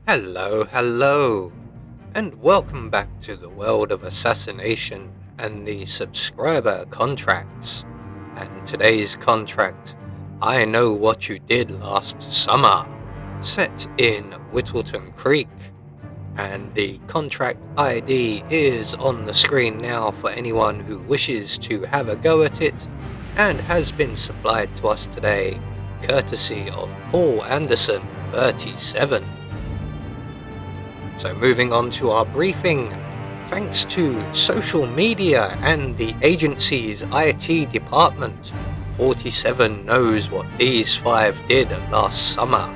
Hello, and welcome back to the world of assassination and the subscriber contracts. And today's contract, I Know What You Did Last Summer, set in Whittleton Creek. And the contract ID is on the screen now for anyone who wishes to have a go at it, and has been supplied to us today, courtesy of Paul Anderson, 37. So moving on to our briefing, thanks to social media and the agency's IT department, 47 knows what these 5 did last summer.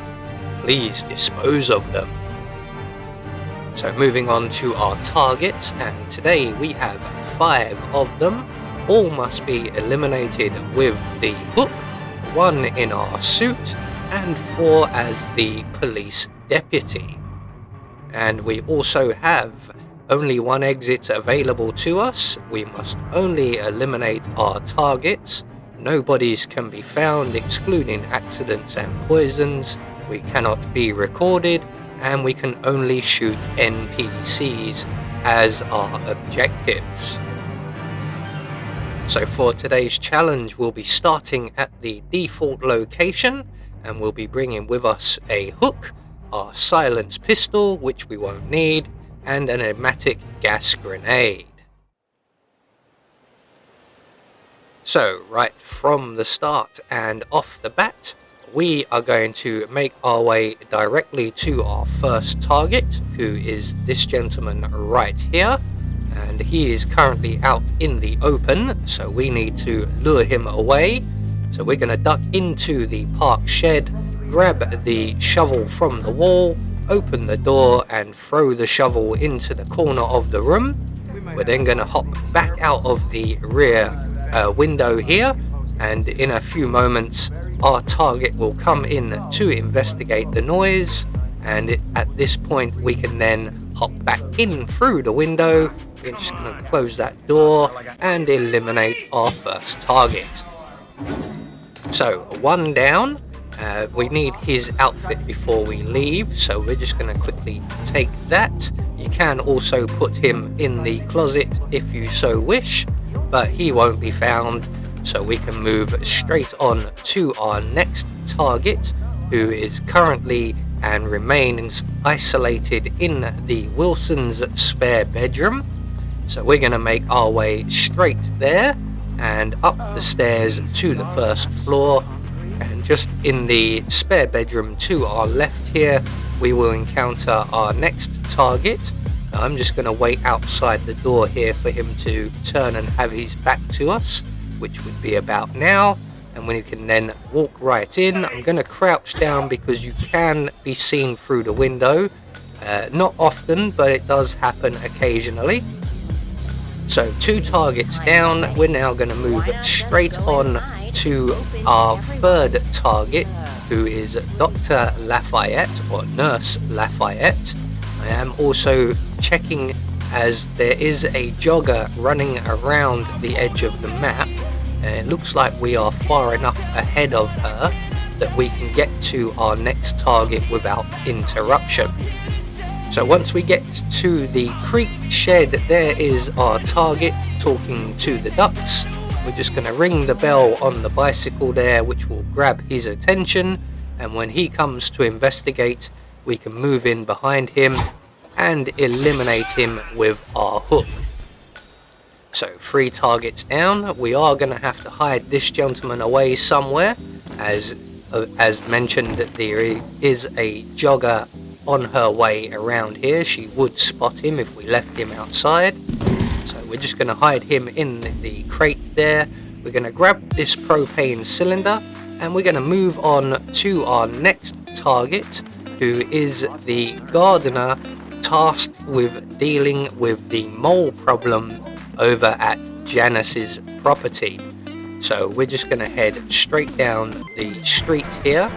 Please dispose of them. So moving on to our targets, and today we have 5 of them. All must be eliminated with the hook, 1 in our suit, and 4 as the police deputy. And we also have only 1 exit available to us. We must only eliminate our targets. No bodies can be found, excluding accidents and poisons. We cannot be recorded, and we can only shoot NPCs as our objectives. So for today's challenge, we'll be starting at the default location, and we'll be bringing with us a hook, our silenced pistol, which we won't need, and an pneumatic gas grenade. So right from the start and off the bat, we are going to make our way directly to our first target, who is this gentleman right here, and he is currently out in the open, so we need to lure him away. So we're going to duck into the park shed, grab the shovel from the wall, open the door and throw the shovel into the corner of the room. We're then going to hop back out of the rear window here, and in a few moments our target will come in to investigate the noise, and at this point we can then hop back in through the window. We're just going to close that door and eliminate our first target. So 1 down. We need his outfit before we leave, so we're just going to quickly take that. You can also put him in the closet if you so wish, but he won't be found, so we can move straight on to our next target, who is currently and remains isolated in the Wilson's spare bedroom. So we're going to make our way straight there and up the stairs to the first floor. And just in the spare bedroom to our left here, we will encounter our next target. I'm just going to wait outside the door here for him to turn and have his back to us, which would be about now. And when he can then walk right in, I'm going to crouch down because you can be seen through the window. Not often, but it does happen occasionally. So 2 targets down. We're now going to move straight on to our third target, who is Dr. Lafayette, or Nurse Lafayette. I am also checking, as there is a jogger running around the edge of the map, and it looks like we are far enough ahead of her that we can get to our next target without interruption. So once we get to the creek shed, there is our target talking to the ducks. We're just going to ring the bell on the bicycle there, which will grab his attention, and when he comes to investigate, we can move in behind him and eliminate him with our hook. So 3 targets down. We are going to have to hide this gentleman away somewhere, as mentioned, that there is a jogger on her way around here. She would spot him if we left him outside. So we're just going to hide him in the crate there. We're going to grab this propane cylinder, and we're going to move on to our next target, who is the gardener tasked with dealing with the mole problem over at Janice's property. So we're just going to head straight down the street here.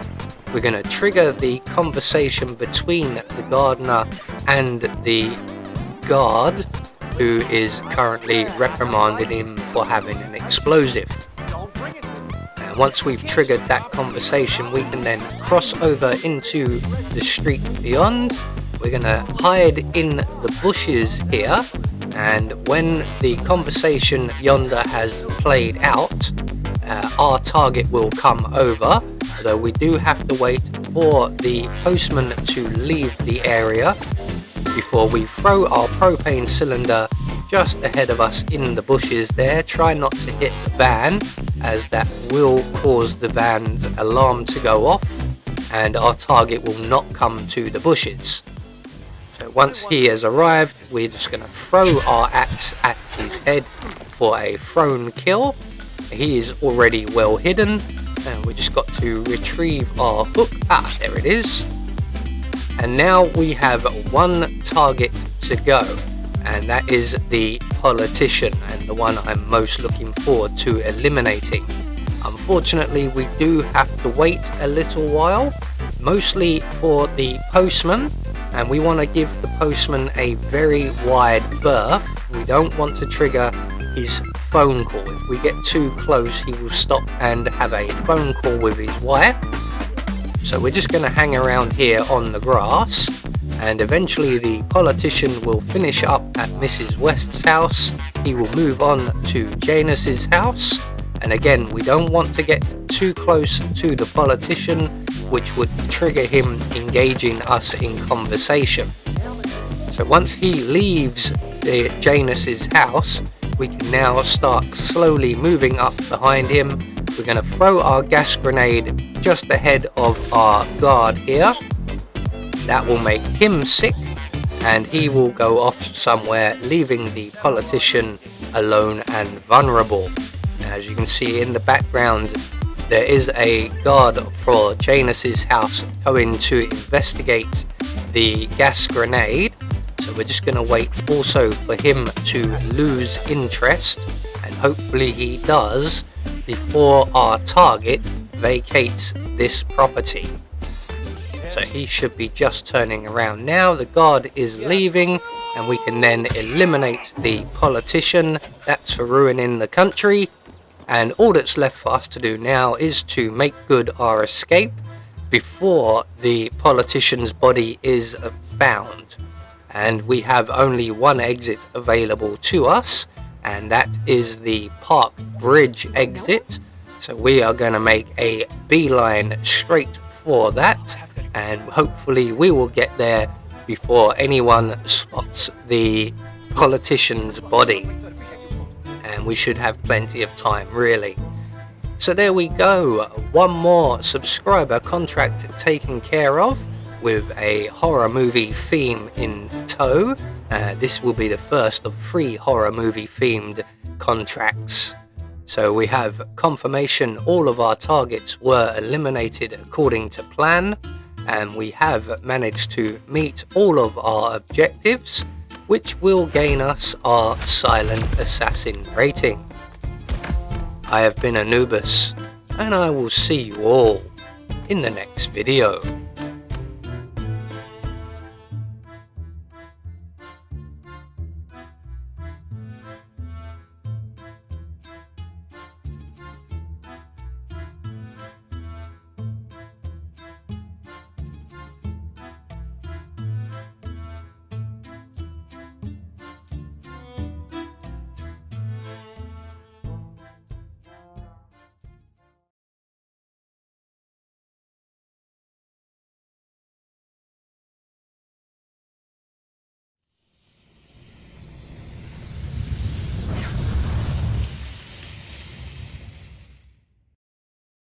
We're going to trigger the conversation between the gardener and the guard, who is currently reprimanding him for having an explosive. And once we've triggered that conversation, we can then cross over into the street beyond, we're gonna hide in the bushes here, and when the conversation yonder has played out, our target will come over, though we do have to wait for the postman to leave the area before we throw our propane cylinder just ahead of us in the bushes there. Try not to hit the van, as that will cause the van's alarm to go off and our target will not come to the bushes. So once he has arrived, we're just going to throw our axe at his head for a thrown kill. He is already well hidden, and we just got to retrieve our hook. There it is. And now we have one target to go, and that is the politician, and the one I'm most looking forward to eliminating. Unfortunately, we do have to wait a little while, mostly for the postman, and we want to give the postman a very wide berth. We don't want to trigger his phone call. If we get too close, he will stop and have a phone call with his wife. So we're just going to hang around here on the grass, and eventually the politician will finish up at Mrs. West's house. He will move on to Janus's house, and again, we don't want to get too close to the politician, which would trigger him engaging us in conversation. So once he leaves the Janus's house, we can now start slowly moving up behind him. We're going to throw our gas grenade just ahead of our guard here. That will make him sick, and he will go off somewhere, leaving the politician alone and vulnerable. As you can see in the background, there is a guard for Janus's house going to investigate the gas grenade. So we're just going to wait also for him to lose interest, and hopefully he does before our target vacates this property. So he should be just turning around now. The guard is leaving, and we can then eliminate the politician. That's for ruining the country. And all that's left for us to do now is to make good our escape before the politician's body is found. And we have only one exit available to us, and that is the Park Bridge exit. So we are going to make a beeline straight for that, and hopefully we will get there before anyone spots the politician's body. And we should have plenty of time, really. So there we go, one more subscriber contract taken care of, with a horror movie theme in tow. This will be the first of 3 horror movie themed contracts. So we have confirmation all of our targets were eliminated according to plan, and we have managed to meet all of our objectives, which will gain us our Silent Assassin rating. I have been Anubis, and I will see you all in the next video.